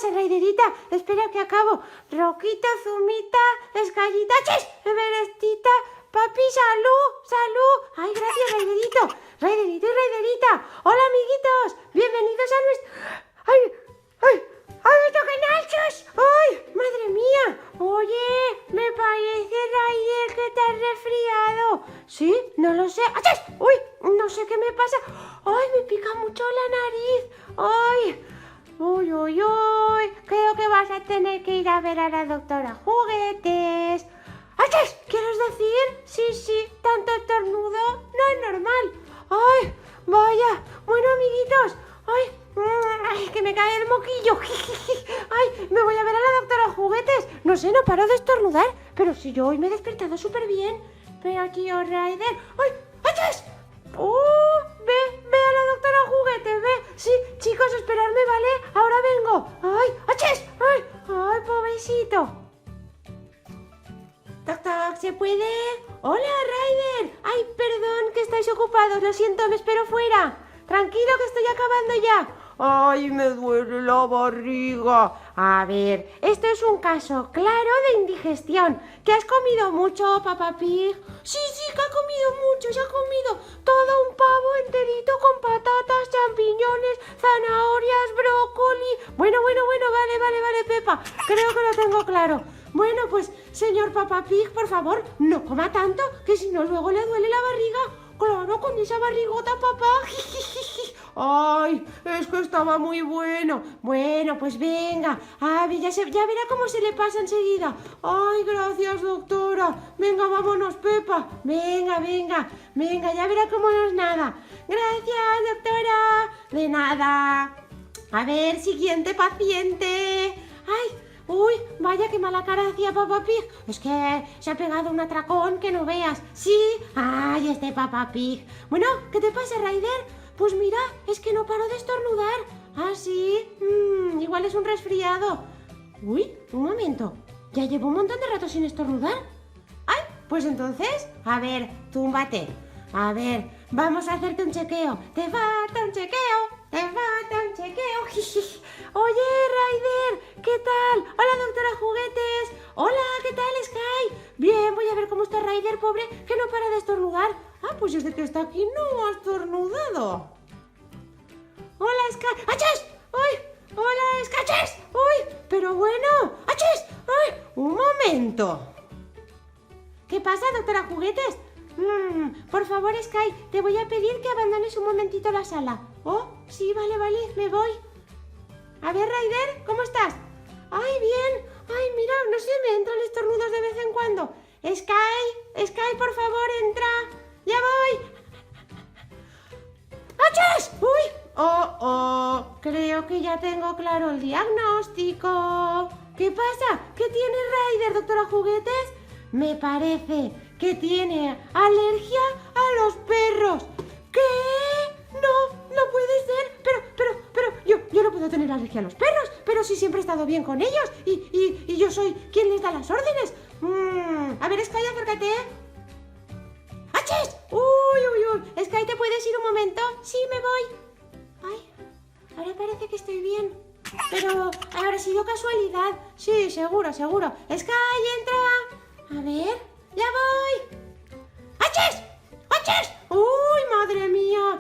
pasa, Raiderita? Espera que acabo. Roquito, Zumita, Escayita, ¡chis! Everestita, papi, salud, salud. Ay, gracias, Raiderito. Raiderito y Raiderita. Hola, amiguitos. Bienvenidos a nuestro... ¡Ay, ay! ¡Ay, me tocan nachos! ¡Ay, madre mía! Oye, me parece, Raider, que te has resfriado. ¿Sí? No lo sé. ¡Achis! ¡Uy! No sé qué me pasa. ¡Ay, me pica mucho la nariz! ¡Ay! ¡Uy, uy, uy! Creo que vas a tener que ir a ver a la doctora Juguetes. ¡Achis! ¿Quieres decir? Sí, tanto estornudo no es normal. ¡Ay, vaya! Bueno, amiguitos, ¡ay, que me cae el moquillo! ¡Ay, me voy a ver a la doctora Juguetes! No sé, no paro de estornudar, pero si yo hoy me he despertado súper bien. Pero, tío Raider... ¡Ay! ¡Achis! Ve a la doctora Juguetes, ve. Sí, chicos, esperadme, ¿vale? Ahora vengo. ¡Ay! ¡Achis! ¡Ay, pobrecito! Toc, ¿se puede? ¡Hola, Raider! ¡Ay, perdón, que estáis ocupados! Lo siento, me espero fuera. Tranquilo, que estoy acabando ya. ¡Ay, me duele la barriga! A ver, esto es un caso claro de indigestión. ¿Que has comido mucho, Papá Pig? Sí, que ha comido mucho. Se ha comido todo un pavo enterito con patatas, champiñones, zanahorias, brócoli. Bueno, vale, Pepa. Creo que lo tengo claro. Bueno, pues, señor Papá Pig, por favor, no coma tanto, que si no luego le duele la barriga. Claro, con esa barrigota, papá. ¡Ay! Es que estaba muy bueno. Bueno, pues venga. A ver, ya verá cómo se le pasa enseguida. ¡Ay, gracias, doctora! Venga, vámonos, Pepa. Venga, ya verá cómo no es nada. Gracias, doctora. De nada. A ver, siguiente paciente. ¡Ay! ¡Uy! Vaya qué mala cara hacía Papá Pig. Es que se ha pegado un atracón que no veas. ¿Sí? ¡Ay, este Papá Pig! Bueno, ¿qué te pasa, Raider? Pues mira, es que no paro de estornudar. ¿Ah, sí? Igual es un resfriado. Uy, un momento. Ya llevo un montón de rato sin estornudar. ¡Ay! Pues entonces, a ver, túmbate. A ver, vamos a hacerte un chequeo. Te falta un chequeo. Oye, Raider, ¿qué tal? Hola, doctora Juguetes. Hola, ¿qué tal, Sky? Bien, voy a ver cómo está Raider, pobre, que no para de estornudar. Ah, pues desde que está aquí no ha estornudado. Hola, Sky. ¡Achis! ¡Uy! Hola, Sky. ¡Achis! ¡Uy! Pero bueno. ¡Achis! ¡Ay! Un momento. ¿Qué pasa, doctora Juguetes? Por favor, Sky, te voy a pedir que abandones un momentito la sala. Oh, sí, vale, me voy. A ver, Raider, ¿cómo estás? Ay, bien. Ay, mira, no sé, me entran estornudos de vez en cuando. Sky, por favor, entra. Ya voy. ¡Achis! ¡Uy! Creo que ya tengo claro el diagnóstico. ¿Qué pasa? ¿Qué tiene Raider, doctora Juguetes? Me parece que tiene alergia a los perros. ¿Qué? No puede ser. Pero yo no puedo tener alergia a los perros. Pero si siempre he estado bien con ellos. Y yo soy quien les da las órdenes. A ver, Sky, acércate. ¡Achis! ¡Uy! Sky, ¿te puedes ir un momento? Sí, me voy. Ay, ahora parece que estoy bien. Pero habrá sido casualidad. Sí, seguro. Sky, entra. A ver, ya voy. ¡Achis! ¡Uy, madre mía!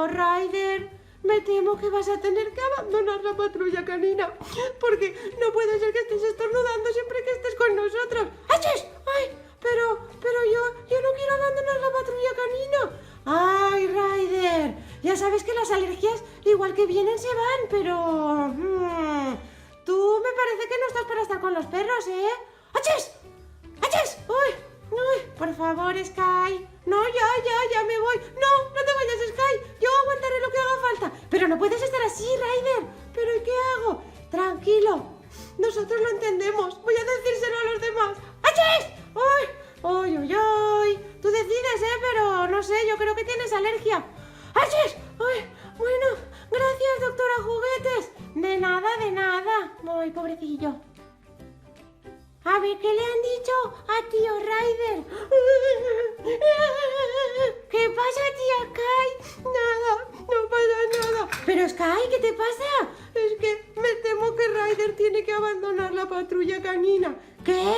Raider, me temo que vas a tener que abandonar la patrulla canina, porque no puede ser que estés estornudando siempre que estés con nosotros. ¡Achis! ¡Ay! Pero yo no quiero abandonar la patrulla canina. ¡Ay, Raider! Ya sabes que las alergias, igual que vienen, se van, pero... tú me parece que no estás para estar con los perros, ¿eh? ¡Achis! ¡Uy! Por favor, Sky. No, ya me voy. No te vayas, Sky. Yo aguantaré lo que haga falta. Pero no puedes estar así, Raider. ¿Pero y qué hago? Tranquilo. Nosotros lo entendemos. Voy a decírselo a los demás. ¡Achis! ¡Uy! Tú decides, pero no sé, yo creo que tienes alergia. ¡Achis! ¡Uy! Bueno, gracias, doctora Juguetes. De nada. Ay, pobrecillo. A ver, ¿qué le han dicho a tío Raider? ¿Qué pasa, tía Sky? Nada, no pasa nada. Pero Sky, ¿qué te pasa? Es que me temo que Ryder tiene que abandonar la patrulla canina. ¿Qué?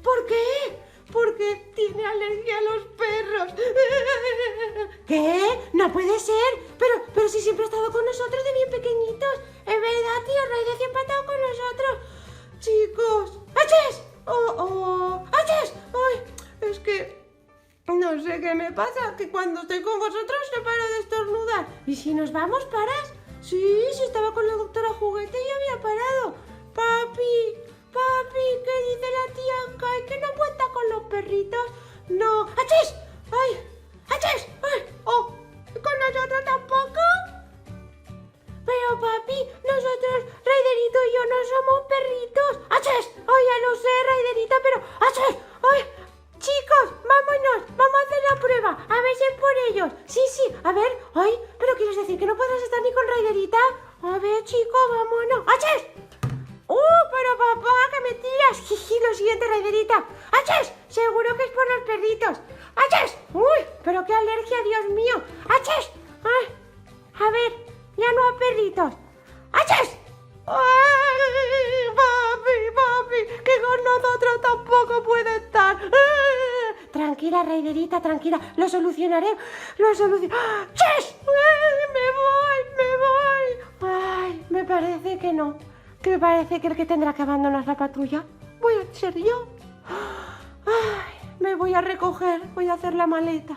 ¿Por qué? Porque tiene alergia a los perros. ¿Qué? No puede ser. Pero si siempre ha estado con nosotros de bien pequeñitos. Es verdad, tío Ryder siempre ha estado con nosotros. Chicos. ¡Achis! ¡Oh! ¡Achis! ¡Ay! Es que no sé qué me pasa, que cuando estoy con vosotros no paro de estornudar. ¿Y si nos vamos, paras? Sí, estaba con la doctora Juguete y había parado. Papi, ¿qué dice la tía Kai? ¿Que no cuenta con los perritos? No. ¡Achis! ¡Ay! ¡Achis! ¡Ay! ¡Oh! ¿Con nosotros tampoco? Pero papi, nosotros, Ryderito y yo no somos perritos. ¡Achis! ¡Ay, ya lo sé, Ryderita, pero ¡achis! ¡Ay! Chicos, vámonos, vamos a hacer la prueba, a ver si es por ellos. Sí, a ver, ay, pero ¿quieres decir que no podrás estar ni con Ryderita? A ver, chicos, vámonos. ¡Achis! Pero papá, que me tiras. Jiji, lo siguiente, Ryderita. ¡Achis! Seguro que es por los perritos. ¡Achis! ¡Uy! Pero qué alergia, Dios mío. ¡Achis! ¡Ay! A ver, ya no a perritos. ¡Achis! ¡Ay! Papi, que con nosotros tampoco puede estar. Tranquila, Ryderita, tranquila. Lo solucionaré. ¡Chis! Me voy. Ay, me parece que no. Que me parece que el que tendrá que abandonar la patrulla voy a ser yo. Ay, me voy a recoger, voy a hacer la maleta.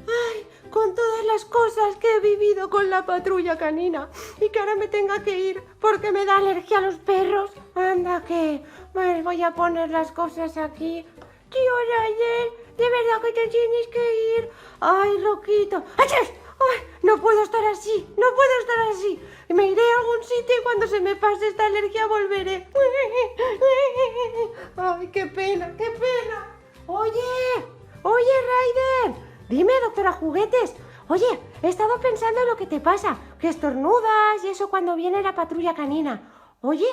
Ay, con todas las cosas que he vivido con la patrulla canina y que ahora me tenga que ir porque me da alergia a los perros. Anda que, bueno, voy a poner las cosas aquí. Tío Ryder, de verdad que te tienes que ir. Ay, Roquito. ¡Achis! ¡Ay! No puedo estar así. Me iré a algún sitio y cuando se me pase esta alergia volveré. ¡Ay, qué pena! Oye, Ryder. Dime, doctora Juguetes. Oye, he estado pensando en lo que te pasa, que estornudas y eso cuando viene la patrulla canina. Oye,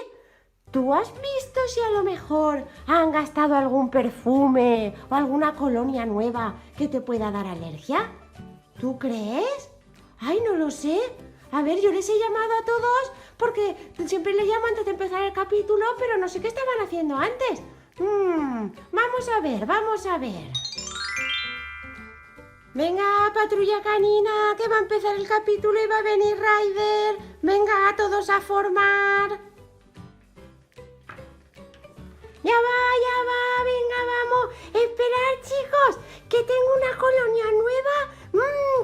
¿tú has visto si a lo mejor han gastado algún perfume o alguna colonia nueva que te pueda dar alergia? ¿Tú crees? Ay, no lo sé. A ver, yo les he llamado a todos porque siempre les llamo antes de empezar el capítulo, pero no sé qué estaban haciendo antes. Vamos a ver. Venga, patrulla canina, que va a empezar el capítulo y va a venir Ryder. Venga, todos a formar. Ya va, venga, vamos. Esperad, chicos, que tengo una colonia nueva.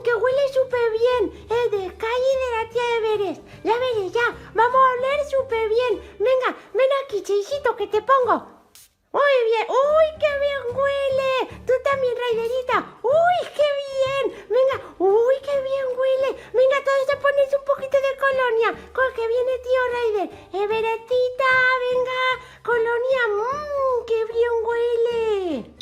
Que huele súper bien. Es de Sky y de la tía Everest. Ya veréis, ya. Vamos a oler súper bien. Venga, ven aquí, Cheisito, que te pongo. Muy bien. ¡Uy, qué bien huele! Tú también, Ryderita. ¡Uy, qué bien! Venga, ¡uy, qué bien huele! Venga, todos a ponerse un poquito de colonia. Con que viene tío Ryder. Everestita, venga. Colonia, qué bien huele.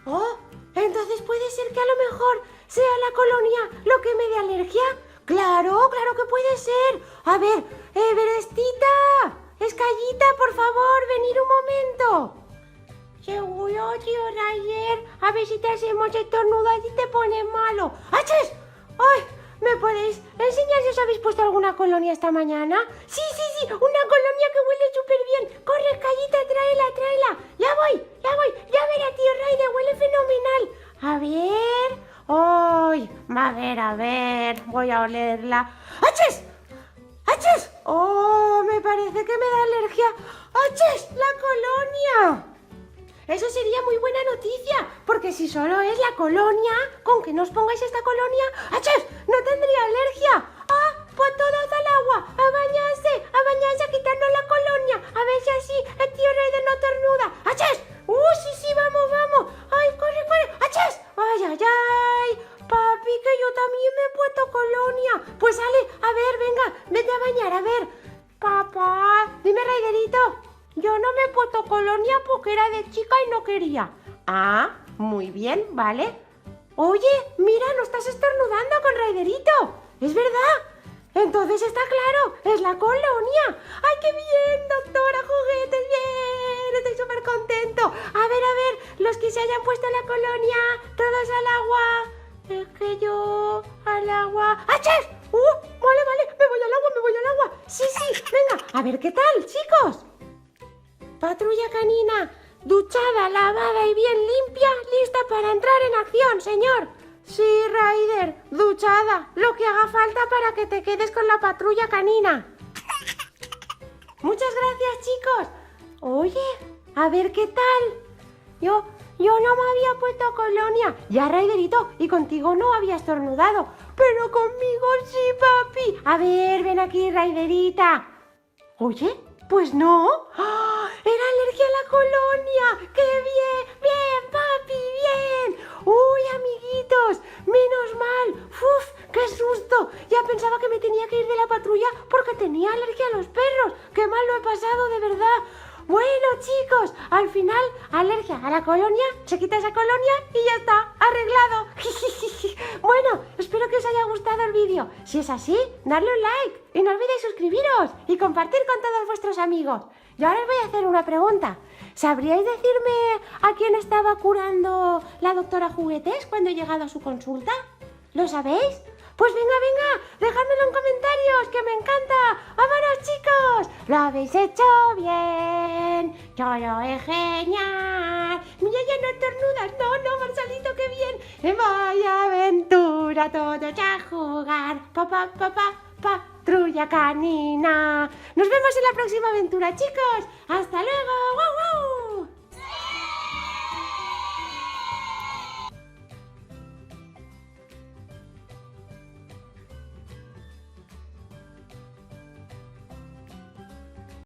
Oh, entonces puede ser que a lo mejor sea la colonia lo que me dé alergia. Claro que puede ser. A ver, Everestita, Escayita, por favor, venid un momento. Seguro, tío Ryder. A ver si te hacemos estornudar y te pones malo. ¡Achis! ¡Ay! ¿Me podéis enseñar si os habéis puesto alguna colonia esta mañana? Sí, una colonia que huele súper bien. Corre, Escayita, tráela. Ya voy. Ya verá, tío Ryder, huele fenomenal. A ver, voy a olerla. ¡Achis! ¡Oh, me parece que me da alergia! ¡Achis! ¡La colonia! Eso sería muy buena noticia, porque si solo es la colonia, con que no os pongáis esta colonia, ¡achis! ¡No tendría alergia! ¡Ah! Pues todos al agua, a bañarse, a quitarnos la colonia, a ver si así el tío Ryder no estornuda. ¡Achis! Sí, vamos! ¡Ay, corre! ¡Achis! ¡Ay! Papi, que yo también me he puesto colonia. Pues sale, a ver, venga, vete a bañar, a ver. Papá, dime, Ryderito. Yo no me he puesto colonia porque era de chica y no quería. Ah, muy bien, vale. Oye, mira, no estás estornudando con Ryderito. Es verdad. Entonces está claro, es la colonia. ¡Ay, qué bien, doctora Juguetes! ¡Bien! Estoy súper contento. A ver, los que se hayan puesto la colonia, todos al agua. Es que yo al agua. ¡Achis! Vale, me voy al agua. Sí, venga, a ver qué tal, chicos. Patrulla canina, duchada, lavada y bien limpia, lista para entrar en acción, señor. Sí, Ryder, duchada, lo que haga falta para que te quedes con la patrulla canina. Muchas gracias, chicos. Oye, a ver qué tal. Yo no me había puesto colonia. Ya, Ryderito, y contigo no había estornudado. Pero conmigo sí, papi. A ver, ven aquí, Ryderita. Oye, pues no. ¡Ah! Era alergia a la colonia. ¡Qué bien, papi, bien! ¡Uy, amiguitos! ¡Menos mal! ¡Uf, qué susto! Ya pensaba que me tenía que ir de la patrulla porque tenía alergia a los perros. ¡Qué mal lo he pasado, de verdad! Bueno, chicos, al final, alergia a la colonia, se quita esa colonia y ya está, arreglado. Bueno, espero que os haya gustado el vídeo. Si es así, dadle un like y no olvidéis suscribiros y compartir con todos vuestros amigos. Y ahora os voy a hacer una pregunta. ¿Sabríais decirme a quién estaba curando la doctora Juguetes cuando he llegado a su consulta? ¿Lo sabéis? Pues venga, dejádmelo en comentarios, que me encanta. ¡Vámonos, chicos! ¡Lo habéis hecho bien! ¡Yo lo he genial! ¡Mira, ya no estornudas! ¡No, Marcelito, qué bien! ¡Vaya aventura, todos a jugar! Patrulla canina. Nos vemos en la próxima aventura, chicos. ¡Hasta luego! ¡Guau, guau!